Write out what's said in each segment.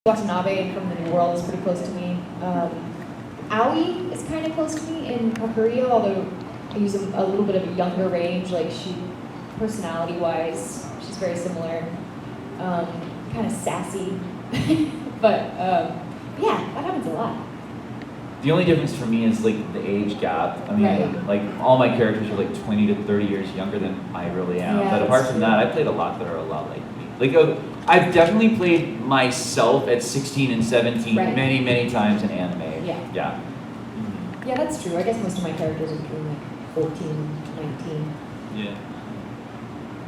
Watanabe from the New World is pretty close to me. Aoi is kind of close to me in Kakurio, although I use a little bit of a younger range. Like personality-wise, she's very similar. Kind of sassy, but yeah, that happens a lot. The only difference for me is like the age gap. I mean, right. like all my characters are like 20 to 30 years younger than I really am. Yeah, but apart from true. that, I played a lot that are a lot like me. Like I've definitely played myself at 16 and 17 right. many, many times in anime. Yeah. Yeah. Mm-hmm. Yeah, that's true. I guess most of my characters are between like 14, 19. Yeah.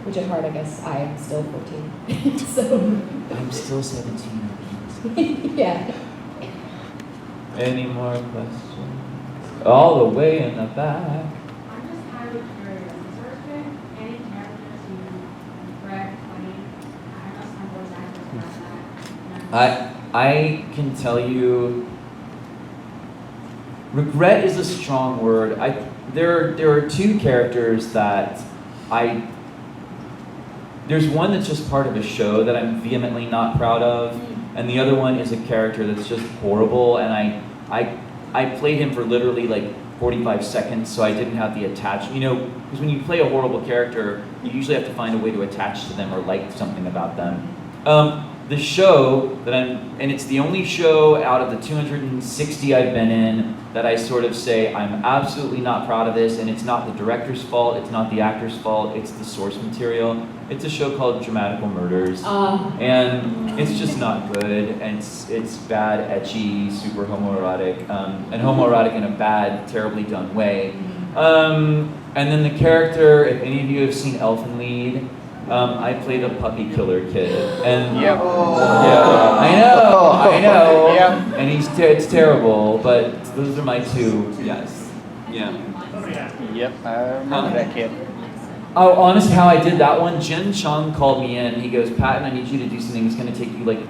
Which at heart, I guess I am still 14. So. I'm still 17. Yeah. Any more questions? All the way in the back. I'm just kind of curious. Is there any characters you regret playing? I know some voice actors about that. I can tell you, regret is a strong word. There are two characters that there's one that's just part of a show that I'm vehemently not proud of, and the other one is a character that's just horrible, and I played him for literally like 45 seconds, so I didn't have the attachment. You know, because when you play a horrible character, you usually have to find a way to attach to them or like something about them. The show that and it's the only show out of the 260 I've been in that I sort of say, I'm absolutely not proud of this, and it's not the director's fault, it's not the actor's fault, it's the source material. It's a show called Dramatical Murders, and it's just not good, and it's bad, ecchi, super homoerotic, and homoerotic in a bad, terribly done way. And then the character, if any of you have seen Elfen Lied, I played a puppy killer kid, and yep. Yeah, I know, Yep. and it's terrible, but those are my two, yes, yeah. Yep, I remember that kid. Oh, honestly, how I did that one, Jin Chung called me in, he goes, Patton, I need you to do something that's gonna take you like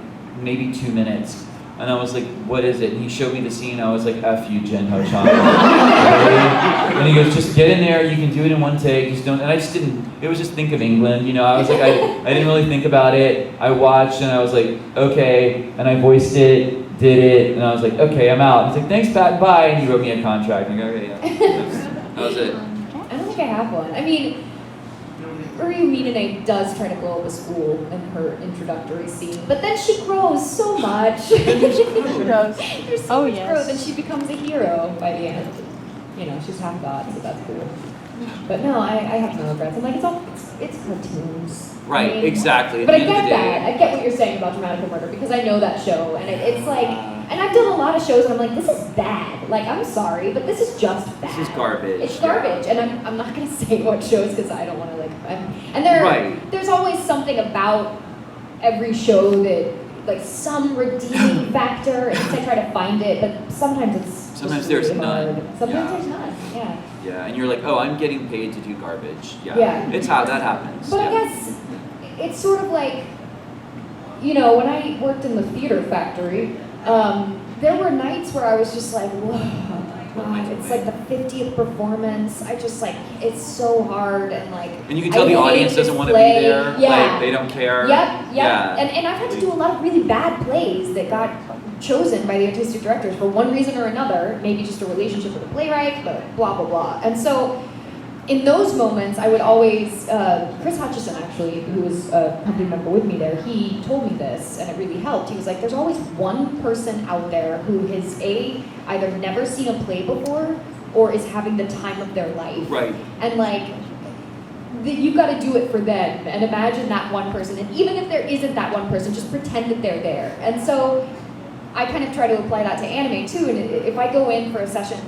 maybe 2 minutes. And I was like, what is it? And he showed me the scene, I was like, F you, Jin Ho Chung. And he goes, just get in there, you can do it in one take, just don't, and I just didn't, it was just think of England, you know, I was like, I didn't really think about it. I watched and I was like, okay, and I voiced it, did it, and I was like, okay, I'm out. He's like, thanks, Pat, bye, and he wrote me a contract. And I go, okay, yeah, that was it. I don't think I have one. I mean, Ryu Minane does try to blow up a school in her introductory scene, but then she grows so much. She does. There's so much growth, and she becomes a hero by the end. You know, she's half god, so that's cool. But no, I have no regrets. I'm like, it's cartoons. Right, I mean, exactly. But I get that. I get what you're saying about Dramatical Murder, because I know that show, and it's like, and I've done a lot of shows where I'm like, this is bad. Like, I'm sorry, but this is just bad. This is garbage. It's garbage, and I'm not gonna say what shows because I don't want to like. And there's always something about every show that like some redeeming factor, and I try to find it, but sometimes there's really none. hard. Sometimes there's none. Yeah. Yeah, and you're like, oh, I'm getting paid to do garbage. Yeah. Yeah. It's how that happens. But yeah. I guess it's sort of like, you know, when I worked in the theater factory, there were nights where I was just like, whoa, God, it's like the 50th performance. I just like, it's so hard, and like. And you can tell the audience doesn't want to be there. Yeah. Like, they don't care. Yep. Yeah. And I've had to do a lot of really bad plays that got chosen by the artistic directors for one reason or another, maybe just a relationship with the playwright, but blah, blah, blah. And so in those moments, I would always, Chris Hutchison actually, who was a company member with me there, he told me this, and it really helped. He was like, there's always one person out there who has either never seen a play before, or is having the time of their life. Right. And like, you've got to do it for them, and imagine that one person. And even if there isn't that one person, just pretend that they're there. And so I kind of try to apply that to anime too, and if I go in for a session,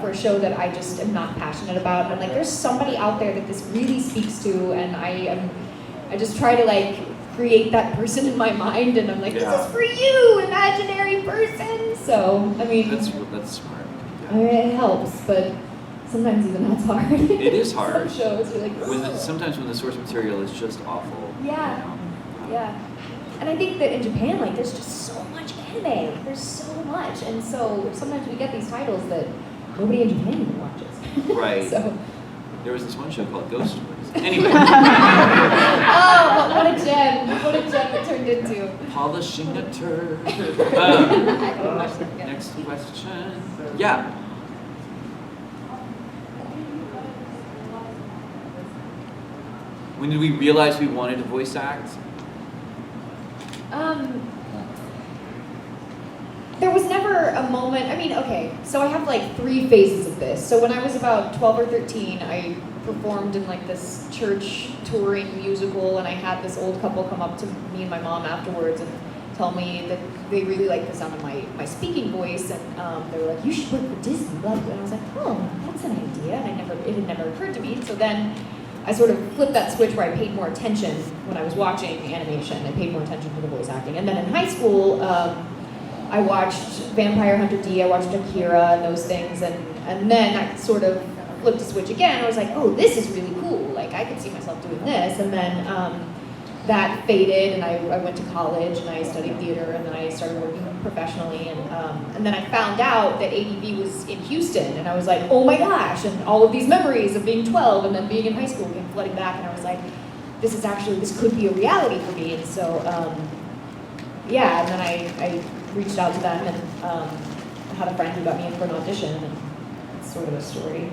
for a show that I just am not passionate about, and I'm like, there's somebody out there that this really speaks to, and I just try to like create that person in my mind, and I'm like, this is for you, imaginary person. So, I mean, That's smart. I mean, it helps, but sometimes even that's hard. It is hard. Some shows are like, sometimes when the source material is just awful. yeah, You know? yeah. And I think that in Japan, like, there's just so much anime. There's so much, and so sometimes we get these titles that nobody in Japan even watches. Right. So. There was this one show called Ghost Stories. Anyway. Oh, What a gem! What a gem it turned into. Polishing a turd. Next question. Yeah. When did we realize we wanted to voice act? There was never a moment, I mean, okay, so I have like 3 phases of this. So when I was about 12 or 13, I performed in like this church touring musical, and I had this old couple come up to me and my mom afterwards and tell me that they really liked the sound of my speaking voice, and they were like, you should work for Disney, blah, blah. And I was like, oh, that's an idea, and it had never occurred to me. So then I sort of flipped that switch where I paid more attention when I was watching animation. I paid more attention to the voice acting. And then in high school, I watched Vampire Hunter D, I watched Akira and those things, and then I sort of flipped a switch again. I was like, oh, this is really cool. Like, I could see myself doing this. And then that faded, and I went to college, and I studied theater, and then I started working professionally. And then I found out that ADV was in Houston, and I was like, oh my gosh, and all of these memories of being 12 and then being in high school came flooding back, and I was like, this could be a reality for me. And so, yeah, and then I reached out to them, and had a friend who got me in for an audition, and it's sort of a story.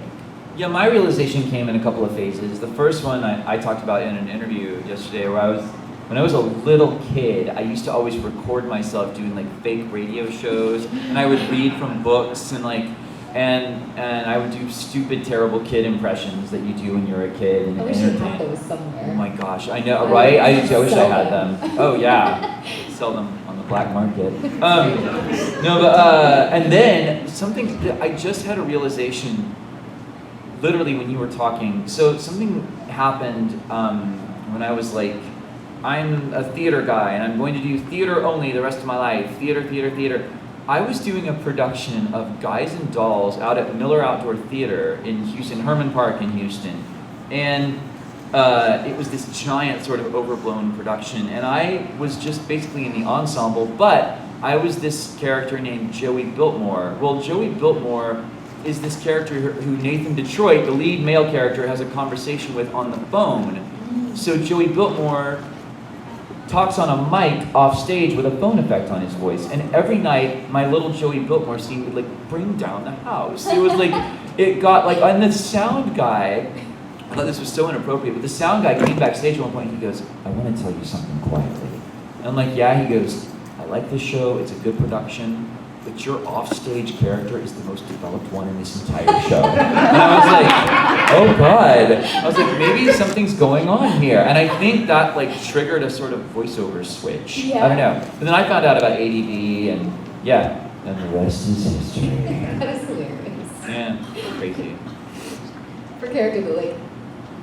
Yeah, my realization came in a couple of phases. The first one I talked about in an interview yesterday, where when I was a little kid, I used to always record myself doing like fake radio shows, and I would read from books and I would do stupid, terrible kid impressions that you do when you're a kid. And I wish you had those somewhere. Oh my gosh, I know, right? I wish I had them. Oh yeah, sell them on the black market. And then I just had a realization. Literally when you were talking, so something happened when I was like, I'm a theater guy and I'm going to do theater only the rest of my life, theater. I was doing a production of Guys and Dolls out at Miller Outdoor Theater in Houston, Herman Park in Houston. And it was this giant sort of overblown production, and I was just basically in the ensemble, but I was this character named Joey Biltmore. Well, Joey Biltmore is this character who Nathan Detroit, the lead male character, has a conversation with on the phone. So Joey Biltmore talks on a mic off stage with a phone effect on his voice, and every night my little Joey Biltmore scene would like bring down the house. It was like, it got like, and the sound guy, I thought this was so inappropriate, but the sound guy came backstage at one point and he goes, I want to tell you something quietly. And I'm like, yeah, he goes, I like this show, it's a good production, but your offstage character is the most developed one in this entire show. And I was like, oh God. I was like, maybe something's going on here. And I think that like triggered a sort of voiceover switch. Yeah. I don't know. But then I found out about ADV, and yeah, and the rest is history. That is hilarious. Yeah, crazy. For character that like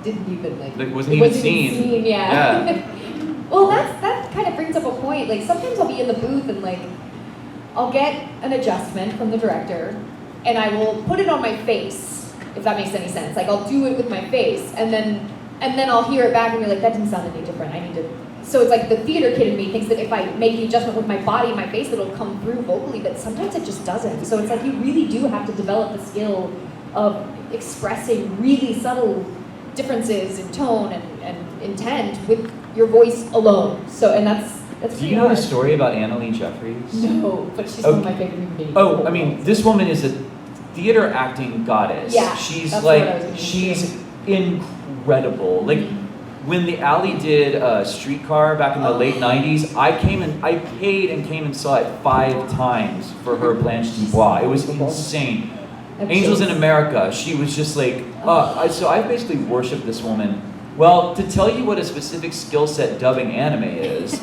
didn't even Like wasn't even seen. Yeah. Well, that kind of brings up a point. Like sometimes I'll be in the booth and like I'll get an adjustment from the director, and I will put it on my face, if that makes any sense. Like I'll do it with my face, and then I'll hear it back and be like, that didn't sound any different. I need to. So it's like the theater kid in me thinks that if I make the adjustment with my body and my face, it'll come through vocally, but sometimes it just doesn't. So it's like you really do have to develop the skill of expressing really subtle differences in tone and intent with your voice alone. So, and that's Do you know the story about Annalee Jeffries? No, but she's one of my favorite human beings. Oh, I mean, this woman is a theater acting goddess. Yeah, she's that's what I was like, thinking she's incredible. Like, when the Alley did Streetcar back in the late 90s, I paid and came and saw it 5 times for her Blanche Dubois. It was insane. Angels in America, she was just like, so I basically worship this woman. Well, to tell you what a specific skill set dubbing anime is,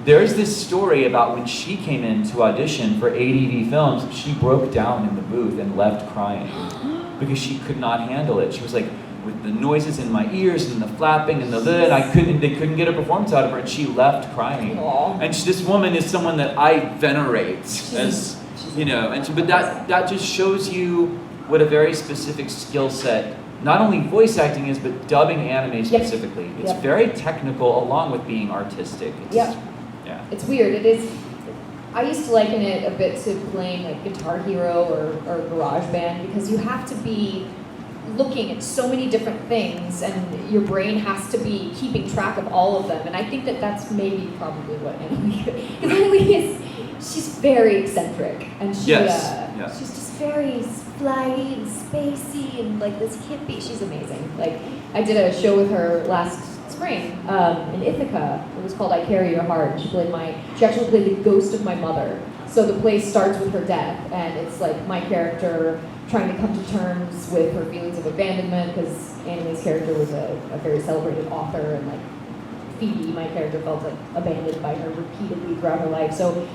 there's this story about when she came in to audition for ADV Films, she broke down in the booth and left crying because she could not handle it. She was like, with the noises in my ears and the flapping and they couldn't get a performance out of her, and she left crying. Aww. And this woman is someone that I venerate as, you know, but that just shows you what a very specific skill set, not only voice acting is, but dubbing anime specifically. It's very technical along with being artistic. Yeah. It's weird. It is. I used to liken it a bit to playing like Guitar Hero or Garage Band, because you have to be looking at so many different things, and your brain has to be keeping track of all of them. And I think that that's maybe probably what Emily, because Emily she's very eccentric, and she's just very flighty and spacey and like this hippie. She's amazing. Like, I did a show with her last spring in Ithaca. It was called I Carry Your Heart. She actually played the ghost of my mother. So the play starts with her death, and it's like my character trying to come to terms with her feelings of abandonment, because Annie's character was a very celebrated author, and like Phoebe, my character, felt like abandoned by her repeatedly throughout her life. So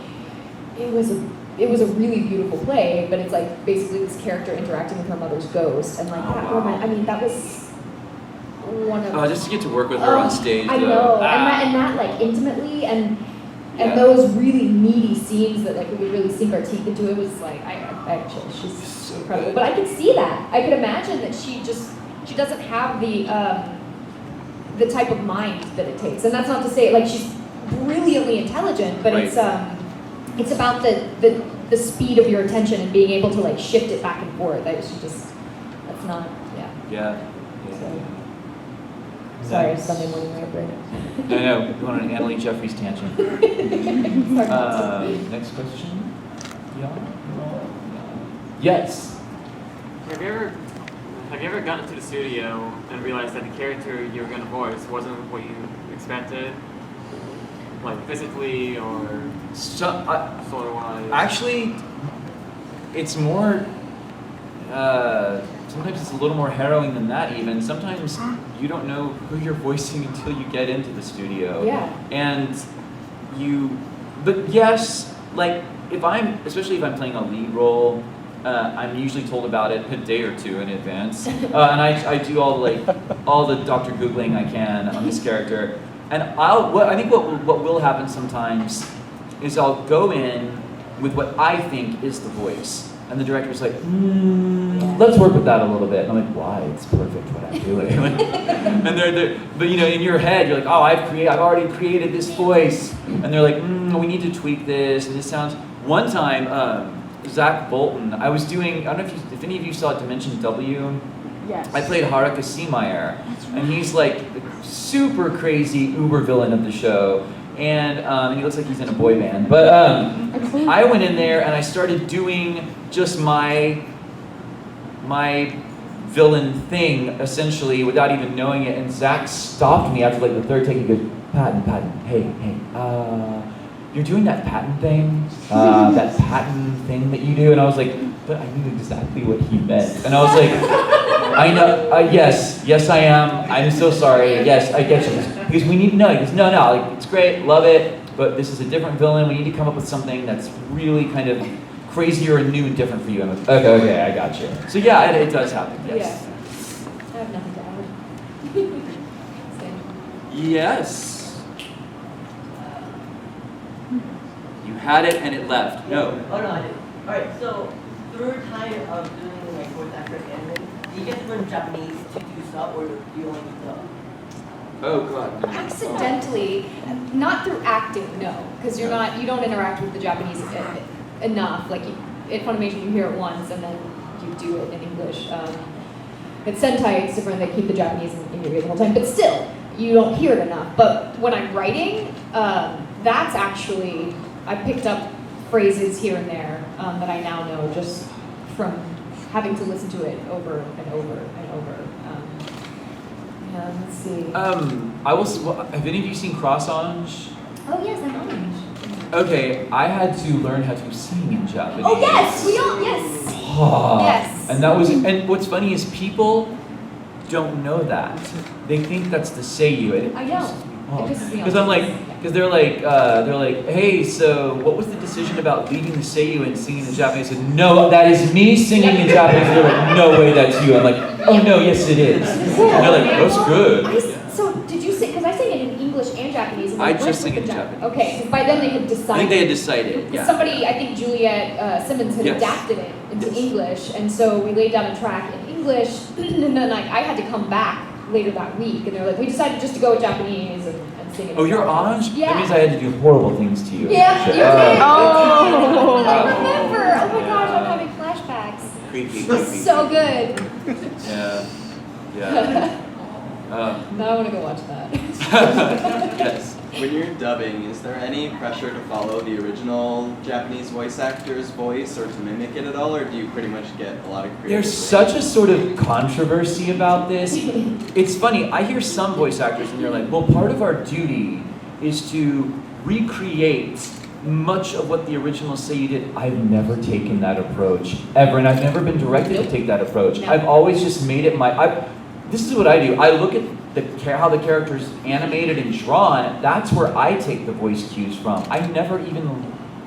it was a really beautiful play, but it's like basically this character interacting with her mother's ghost, and like that woman. I mean, that was one of just to get to work with her on stage. I know, and that like intimately, and those really meaty scenes that like we could really sink our teeth into. It was like she's so incredible. good. But I could see that. I could imagine that she doesn't have the type of mind that it takes, and that's not to say like she's brilliantly intelligent, but Right. it's about the speed of your attention and being able to like shift it back and forth. That's not Yeah. So, sorry, Sunday morning rant break. No, we want an Annalie Jeffries tangent. Next question. Yeah. Yes. Have you ever gotten to the studio and realized that the character you were going to voice wasn't what you expected? Like physically or sort of wise? Actually, it's more. Sometimes it's a little more harrowing than that. Even sometimes you don't know who you're voicing until you get into the studio. Yeah. And but yes, like especially if I'm playing a lead role. I'm usually told about it a day or two in advance, and I do all the Dr. Googling I can on this character, and I think what will happen sometimes is I'll go in with what I think is the voice, and the director's like, let's work with that a little bit, and I'm like, why? It's perfect what I'm doing. And but in your head you're like, oh, I've already created this voice, and they're like, we need to tweak this, and this sounds. One time. Zach Bolton. I was doing. I don't know if any of you saw Dimension W. Yes. I played Haruka Seemeyer, and he's like the super crazy uber villain of the show, and he looks like he's in a boy band. But I went in there and I started doing just my villain thing essentially without even knowing it, and Zach stopped me after like the third take. He goes, Patton, hey. You're doing that Patton thing, that Patton thing that you do, and I was like, but I knew exactly what he meant, and I was like, I know, yes I am, I'm so sorry, yes, I get you, because we need to know, he goes, no, like, it's great, love it, but this is a different villain, we need to come up with something that's really kind of crazier and new and different for you, and I'm like, okay, I got you. So yeah, it does happen, yes. Yeah. I have nothing to add. Same. Yes. You had it and it left. No. Oh no, I didn't. Alright, so through time of doing like voice actor anime, do you get to learn Japanese to do stuff, or do you only do dub? Oh god. No. Accidentally, not through acting, no, because you don't interact with the Japanese enough. Like at Funimation, you hear it once and then you do it in English. At Sentai, it's different. They keep the Japanese in your ear the whole time, but still, you don't hear it enough. But when I'm writing, that's actually I picked up phrases here and there that I now know just from having to listen to it over and over and over. Let's see. Have any of you seen Cross-Ange? Oh yes, I'm Orange. Okay, I had to learn how to sing in Japanese. Oh yes, we all yes. Yes. And that was, and what's funny is people don't know that. They think that's the seiyuu. I know. It pisses me off. Because I'm like, because they're like, hey, so what was the decision about leaving the seiyuu and singing in Japanese? I said, no, that is me singing in Japanese. And they're like, no way, that's you. I'm like, oh no, yes it is. And they're like, that's good. So did you sing? Because I sang it in English and Japanese. And I went just with sing it in the Japanese. Okay, because by then they had decided. I think they had decided. Yeah. Somebody, I think Juliet Simmons had Yes. adapted it into Yes. English, and so we laid down a track in English, and then like I had to come back later that week, and they were like, we decided just to go with Japanese and sing it. Oh, you're Ange? Yeah. That means I had to do horrible things to you. Yeah, you did. Oh. I remember. Oh my gosh, I'm having flashbacks. Creepy. So good. Yeah. Yeah. Now I want to go watch that. Yes. When you're dubbing, is there any pressure to follow the original Japanese voice actor's voice or to mimic it at all, or do you pretty much get a lot of creative There's freedom? such a sort of controversy about this. It's funny, I hear some voice actors and they're like, well, part of our duty is to recreate much of what the originals say you did. I've never taken that approach, ever, and I've never been directed to take that approach. No. I've always just made it this is what I do. I look at how the character's animated and drawn. That's where I take the voice cues from. I don't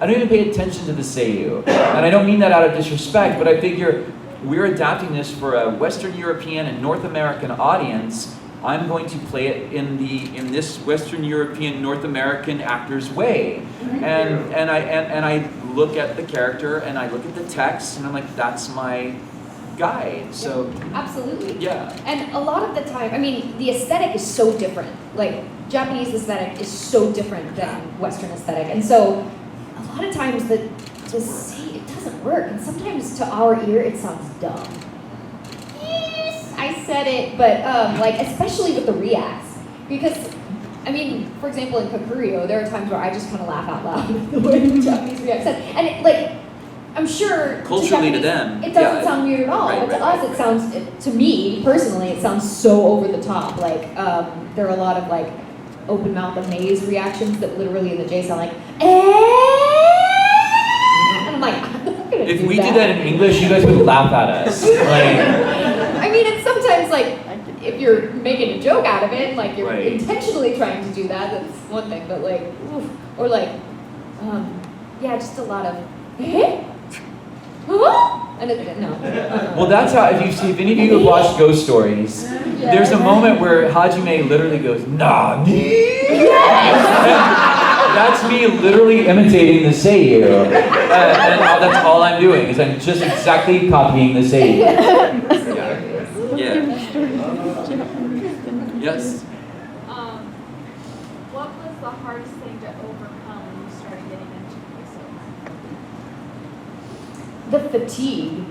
even pay attention to the seiyuu. And I don't mean that out of disrespect, but I figure we're adapting this for a Western European and North American audience. I'm going to play it in this Western European, North American actor's way. And I look at the character and I look at the text and I'm like, that's my guide. So Absolutely. yeah. And a lot of the time, I mean, the aesthetic is so different. Like, Japanese aesthetic is so different than Western aesthetic. And so, a lot of times, it doesn't work. And sometimes, to our ear, it sounds dumb. Yes, I said it, but, like, especially with the reacts. Because, I mean, for example, in Kakurio, there are times where I just kind of laugh out loud at the way the Japanese react said. And, I'm sure Culturally to Japanese, them, it doesn't yeah. sound weird at all. Right, But to right, us, it sounds, to me personally, it sounds so over the top. Like, there are a lot of like open mouth amaze reactions that literally in the J sound like, and I'm like, I'm not gonna If do we did that in English, you guys would laugh at us. Like, I mean, it's sometimes like if you're making a joke out of it, like you're Right. intentionally trying to do that, that's one thing. But like, oof, or like, yeah, just a lot of, and no. well, that's how. If any of you have watched Ghost Stories, there's a moment where Hajime literally goes, "Nani?" That's me literally imitating the seiyuu, and that's all I'm doing. Is I'm just exactly copying the seiyuu. Yeah. Yes. What was the hardest thing to overcome when you started getting into voiceover? The fatigue.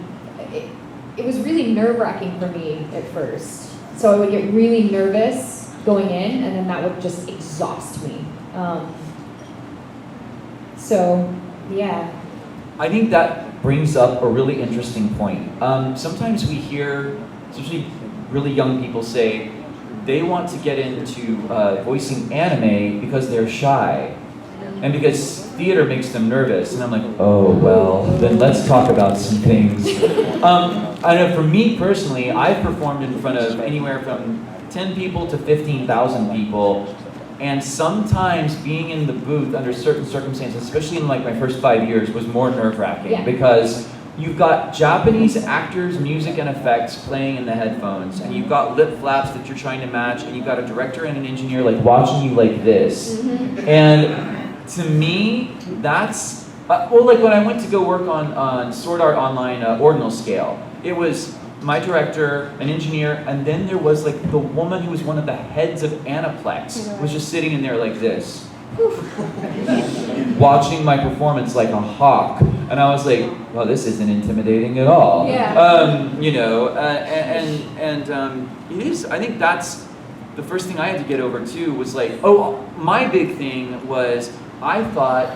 It was really nerve-wracking for me at first. So I would get really nervous going in, and then that would just exhaust me. So, yeah. I think that brings up a really interesting point. Sometimes we hear, especially really young people say, they want to get into voicing anime because they're shy. And because theater makes them nervous. And I'm like, oh, well, then let's talk about some things. I know for me personally, I've performed in front of anywhere from 10 people to 15,000 people. And sometimes being in the booth under certain circumstances, especially in like my first 5 years, was more nerve-wracking. Yeah. Because you've got Japanese actors, music, and effects playing in the headphones, and you've got lip flaps that you're trying to match, and you've got a director and an engineer like watching you like this. And to me, that's, well, like when I went to go work on Sword Art Online Ordinal Scale, it was my director, an engineer, and then there was like the woman who was one of the heads of Aniplex, was just sitting in there like this, watching my performance like a hawk. And I was like, well, this isn't intimidating at all. Yeah. You know, and it is, I think that's the first thing I had to get over too, was like, oh, my big thing was I thought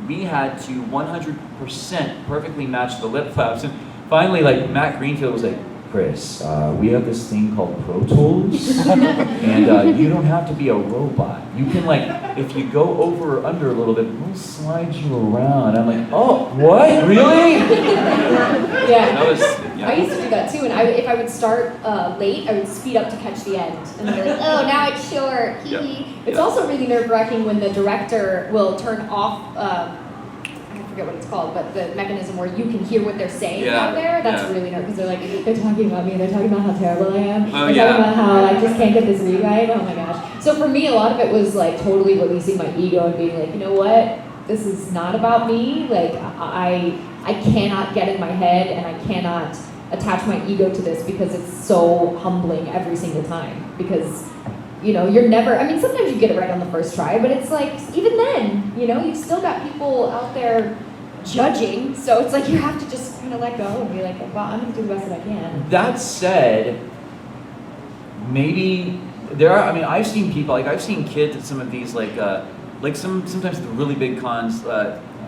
we had to 100% perfectly match the lip flaps. And finally, like, Matt Greenfield was like, Chris, we have this thing called Pro Tools, and you don't have to be a robot. You can, like, if you go over or under a little bit, we'll slide you around. I'm like, oh, what? Really? Yeah. That was, I used to do that too, and if I would start late, I would speed up to catch the end, and then be like, oh, now it's short. Yeah. It's Yeah. also really nerve-wracking when the director will turn off, I forget what it's called, but the mechanism where you can hear what they're saying Yeah. out there. That's Yeah. really nerve, because they're like, they're talking about me, they're talking about how terrible I am, Oh, they're yeah. talking about how I just can't get this rewrite. Oh my gosh. So for me, a lot of it was like totally releasing my ego and being like, you know what? This is not about me. Like, I cannot get in my head, and I cannot attach my ego to this, because it's so humbling every single time. Because, you know, you're never, I mean, sometimes you get it right on the first try, but it's like, even then, you know, you've still got people out there judging, so it's like you have to just kind of let go and be like, well, I'm going to do the best that I can. That said, maybe there are. I mean, I've seen people like I've seen kids at some of these sometimes the really big cons,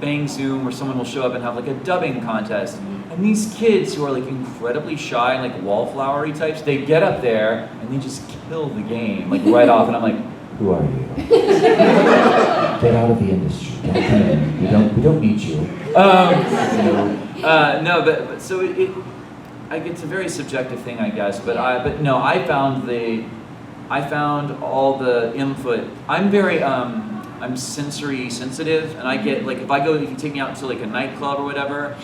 Bang Zoom, where someone will show up and have like a dubbing contest. And these kids who are like incredibly shy and like wallflowery types, they get up there and they just kill the game like right off. And I'm like, who are you? Get out of the industry. Don't come in. We don't need you. No, but so it's a very subjective thing, I guess. But I found all the input. I'm very I'm sensory sensitive, and I get like if you take me out to like a nightclub or whatever,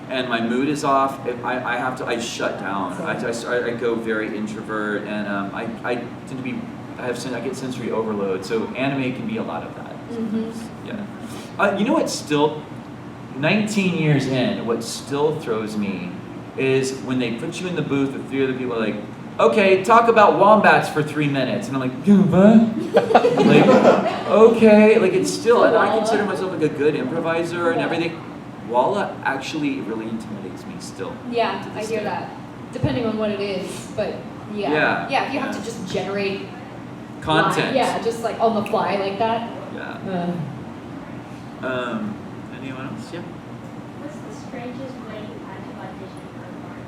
and my mood is off, I shut down. I go very introvert, and I tend to be I get sensory overload. So anime can be a lot of that. Yeah. You know what? Still, 19 years in, what still throws me is when they put you in the booth with 3 other people, like, okay, talk about wombats for 3 minutes, and I'm like, what? Like, okay, like it's still, and I consider myself like a good improviser and everything. Walla actually really intimidates me still. Yeah, I hear that. Depending on what it is, but yeah, if you have to just generate content. Just like on the fly like that. Yeah. Anyone else? Yeah. What's the strangest way you had to audition for a part?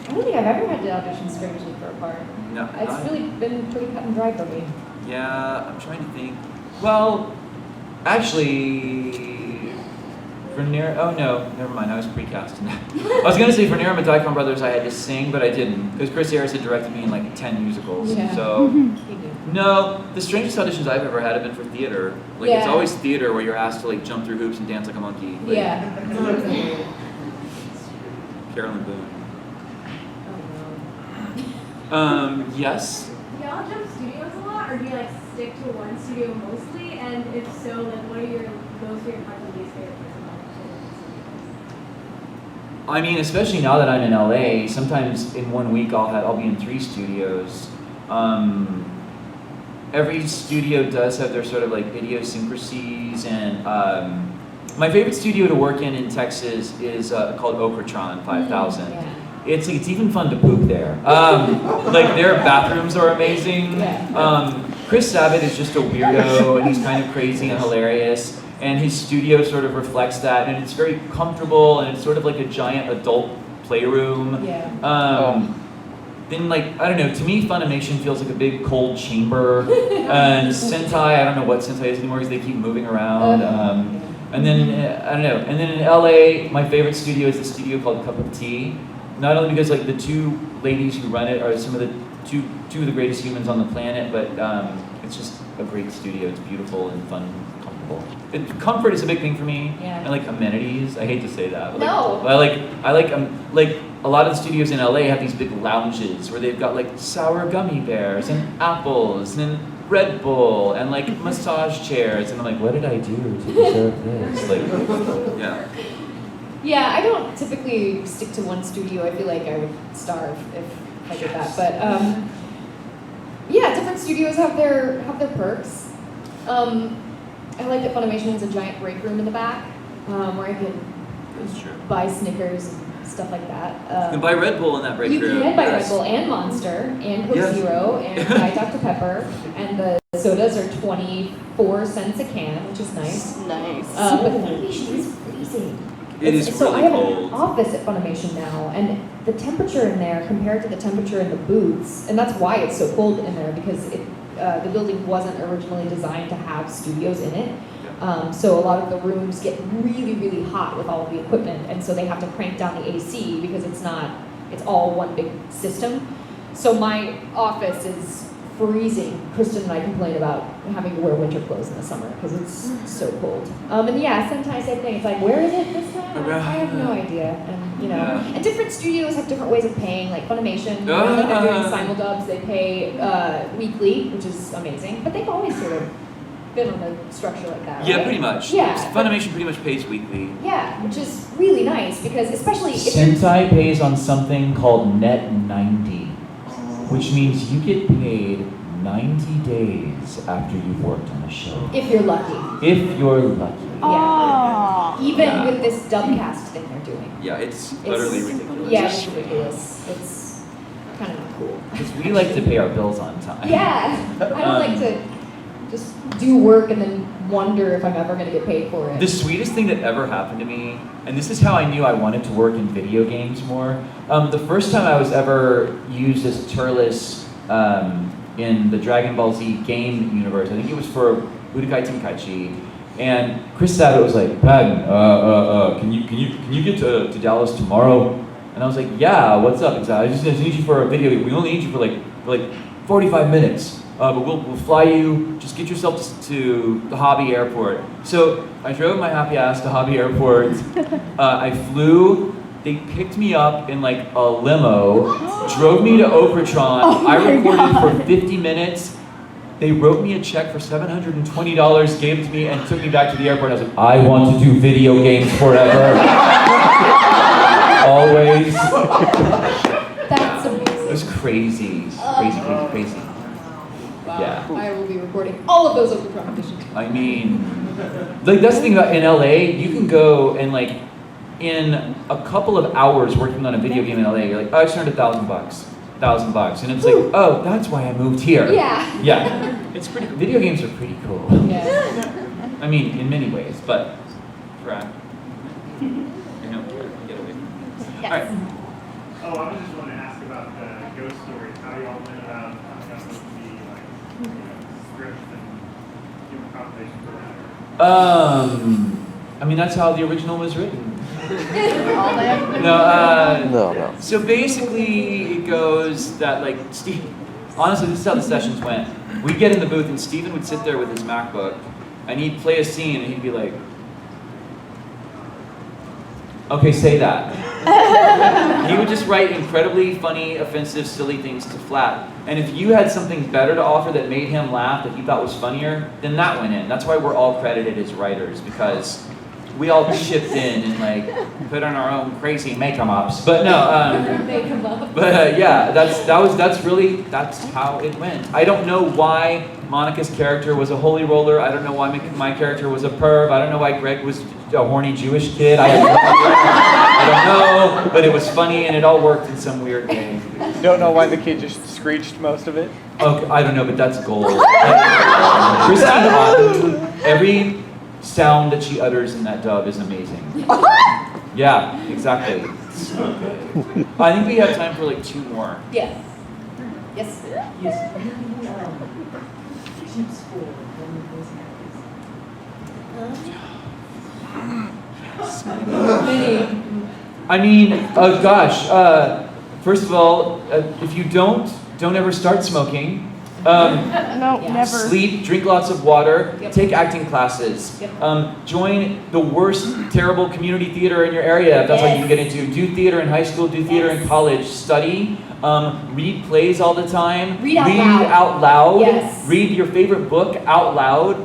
I don't think I've ever had to audition strangely for a part. No. It's really been pretty cut and dry for me. Yeah, I'm trying to think. Well, actually, for oh no, never mind. I was precast. I was gonna say for Nero and Daikon Brothers, I had to sing, but I didn't because Chris Ayres had directed me in like 10 musicals. Yeah. So no, the strangest auditions I've ever had have been for theater. Like it's always theater where you're asked to like jump through hoops and dance like a monkey. Like, Carolyn Boone. Yes. Do y'all jump studios a lot, or do you like stick to one studio mostly? And if so, like what are your most favorite parts and least favorite parts about it? I mean, especially now that I'm in LA, sometimes in 1 week I'll be in 3 studios. Every studio does have their sort of like idiosyncrasies, and my favorite studio to work in Texas is called Okratron 5000. It's even fun to poop there. Like their bathrooms are amazing. Chris Sabat is just a weirdo, and he's kind of crazy and hilarious. And his studio sort of reflects that, and it's very comfortable, and it's sort of like a giant adult playroom. Then like, I don't know, to me Funimation feels like a big cold chamber. And Sentai, I don't know what Sentai is anymore because they keep moving around. And then, I don't know, and then in LA, my favorite studio is a studio called Cup of Tea. Not only because like the 2 ladies who run it are some of the two of the greatest humans on the planet, but it's just a great studio. It's beautiful and fun and comfortable. Comfort is a big thing for me. Yeah. And like amenities, I hate to say that. But No. I like a lot of the studios in LA have these big lounges where they've got like sour gummy bears and apples and Red Bull and like massage chairs, and I'm like, what did I do to deserve this? Like, yeah. Yeah, I don't typically stick to one studio. I feel like I would starve if I did that. But yeah, different studios have their perks. I like that Funimation has a giant break room in the back where I can buy Snickers and stuff like that. You can buy Red Bull in that break room. You can buy Red Bull and Monster and Coke Zero and Diet Dr. Pepper, and the sodas are 24 cents a can, which is nice. Nice. But Funimation is freezing. It is so really I have cold. an office at Funimation now, and the temperature in there compared to the temperature in the booths, and that's why it's so cold in there, because the building wasn't originally designed to have studios in it. So a lot of the rooms get really, really hot with all of the equipment, and so they have to crank down the AC because it's all one big system. So my office is freezing. Kristen and I complain about having to wear winter clothes in the summer because it's so cold. And yeah, sometimes same thing. It's like, where is it this time? I have no idea. And and different studios have different ways of paying. Like Funimation, now that they're doing simuldubs, they pay weekly, which is amazing. But they've always sort of been on a structure like that. Yeah, right? pretty much. Yeah. Funimation pretty much pays weekly. Yeah, which is really nice because especially if Sentai pays on something called Net 90, which means you get paid 90 days after you've worked on a show. If you're lucky. If you're lucky. Yeah. Even Yeah. with this dubcast thing they're doing. Yeah, it's utterly It's- ridiculous. Yeah, it's ridiculous. It's kind of not cool. Because we like to pay our bills on time. Yeah, I don't like to just do work and then wonder if I'm ever going to get paid for it. The sweetest thing that ever happened to me, and this is how I knew I wanted to work in video games more. The first time I was ever used as Turles in the Dragon Ball Z game universe, I think it was for Budokai Tenkaichi, and Chris Sabat was like, "Patton, can you get to Dallas tomorrow?" And I was like, "Yeah, what's up? I just need you for a video. We only need you for like 45 minutes." But we'll fly you, just get yourself to the Hobby Airport. So I drove my happy ass to Hobby Airport. I flew, they picked me up in like a limo, drove me to Okratron. I recorded for 50 minutes. They wrote me a check for $720, gave it to me, and took me back to the airport. I was like, I want to do video games forever. Always. That's amazing. It was crazy. Crazy. Yeah. I will be recording all of those over competitions. I mean, like that's the thing about in LA, you can go and like in a couple of hours working on a video game in LA, you're like, oh, I just earned $1,000, and it's like, oh, that's why I moved here. Yeah. Yeah. It's pretty. Video games are pretty cool. Yeah. I mean, in many ways, but crap. You know, get away. All right. Oh, I was just wanting to ask about the ghost stories. How y'all went about coming up with the scripts and human conversation for that? I mean, that's how the original was written. All they have to do. No, No. So basically, it goes that like Steve. Honestly, this is how the sessions went. We'd get in the booth, and Steven would sit there with his MacBook, and he'd play a scene, and he'd be like, "Okay, say that." He would just write incredibly funny, offensive, silly things to flat. And if you had something better to offer that made him laugh that he thought was funnier, then that went in. That's why we're all credited as writers, because we all chipped in and like put on our own crazy make-em-ups. But no, Make 'em up. but yeah, that's how it went. I don't know why Monica's character was a holy roller. I don't know why my character was a perv. I don't know why Greg was a horny Jewish kid. I don't know, but it was funny and it all worked in some weird way. Don't know why the kid just screeched most of it. Okay, I don't know, but that's gold. Christine Otten, every sound that she utters in that dub is amazing. Yeah, exactly. So good. I think we have time for like 2 more. Yes. Yes. Yes. Keeps score when I mean, gosh. First of all, if you don't ever start smoking. No, Yeah. never. Sleep, drink lots of water, Yep. take acting classes, Yep. join the worst, terrible community theater in your area if that's what you can get into. Do theater in high school, do theater in college, study, read plays all the time, Read out loud. Yes. read your favorite book out loud.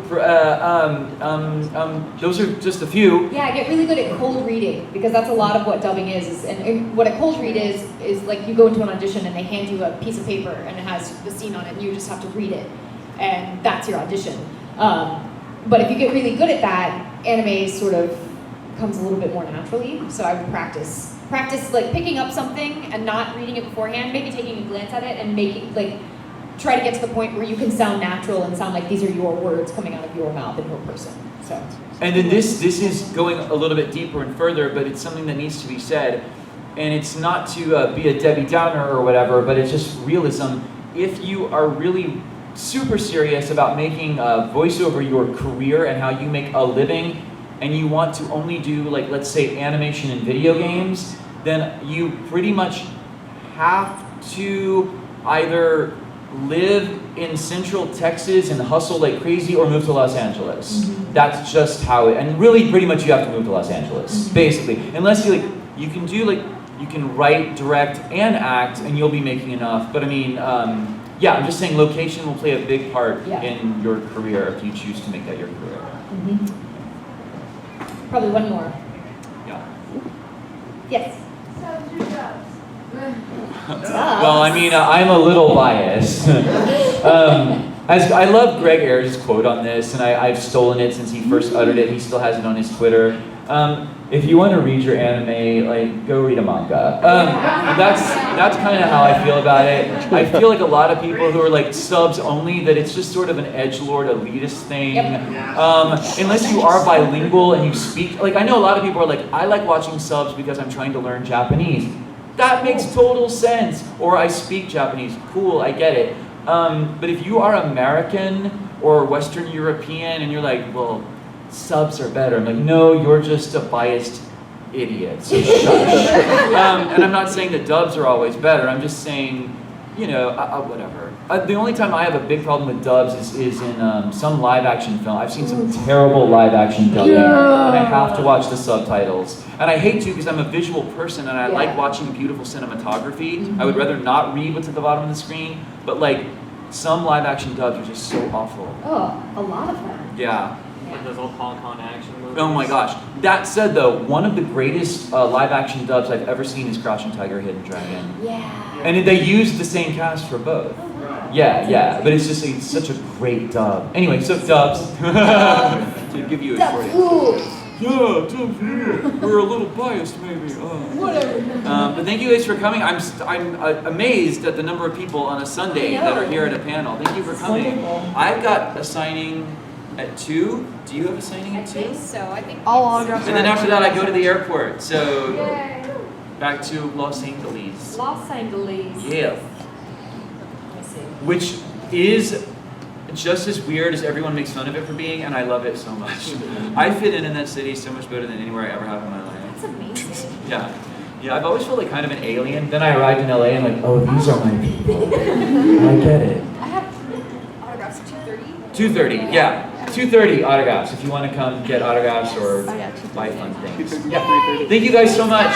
Those are just a few. Yeah, get really good at cold reading, because that's a lot of what dubbing is and what a cold read is like you go into an audition and they hand you a piece of paper and it has the scene on it and you just have to read it, and that's your audition. But if you get really good at that, anime sort of comes a little bit more naturally. So I would practice like picking up something and not reading it beforehand, maybe taking a glance at it and making like try to get to the point where you can sound natural and sound like these are your words coming out of your mouth and your person. So. And then this is going a little bit deeper and further, but it's something that needs to be said. And it's not to be a Debbie Downer or whatever, but it's just realism. If you are really super serious about making voiceover your career and how you make a living, and you want to only do, like, let's say, animation and video games, then you pretty much have to either live in Central Texas and hustle like crazy or move to Los Angeles. Mm-hmm. That's just how it, and really pretty much you have to move to Los Angeles, basically. Unless you can do you can write, direct, and act, and you'll be making enough. But I mean, yeah, I'm just saying location will play a big part in your career if you choose to make that your career. Mm-hmm. Probably one more. Yeah. So Yes. your jobs. Well, I mean, I'm a little biased. As I love Greg Ayers' quote on this, and I've stolen it since he first uttered it. He still has it on his Twitter. If you want to read your anime, like, go read a manga. That's kind of how I feel about it. I feel like a lot of people who are like subs only, that it's just sort of an edgelord elitist thing. Unless you are bilingual and you speak, like, I know a lot of people are like, I like watching subs because I'm trying to learn Japanese. That makes total sense. Or I speak Japanese. Cool, I get it. But if you are American or Western European and you're like, well, subs are better. I'm like, no, you're just a biased idiot. So shush. And I'm not saying that dubs are always better. I'm just saying, you know, whatever. The only time I have a big problem with dubs is in some live action film. I've seen some terrible live action dubbing, and I have to watch the subtitles. And I hate to because I'm a visual person and I like watching beautiful cinematography. I would rather not read what's at the bottom of the screen, but like some live action dubs are just so awful. Oh, a lot of them. Yeah. Like those old Hong Kong action movies. Oh my gosh. That said though, one of the greatest live action dubs I've ever seen is Crouching Tiger, Hidden Dragon. Yeah. And they used the same cast for both. Yeah, but it's just it's such a great dub. Anyway, so dubs. To give you a short answer. Yeah, dubs, yeah. We're a little biased maybe. Whatever. But thank you guys for coming. I'm amazed at the number of people on a Sunday that are here at a panel. Thank you for coming. I've got a signing at 2. Do you have a signing at 2? I think so. I think All autographs. And then after that I go to the airport. So Yay. back to Los Angeles. Los Angeles. Yeah. Which is just as weird as everyone makes fun of it for being, and I love it so much. I fit in that city so much better than anywhere I ever have in my life. That's amazing. Yeah, I've always felt like kind of an alien. Then I arrived in LA and like, oh, these are my people. I get it. I have autographs at 2:30. 2:30, yeah. 2:30 autographs if you want to come get autographs or buy fun things. Yeah. Thank you guys so much.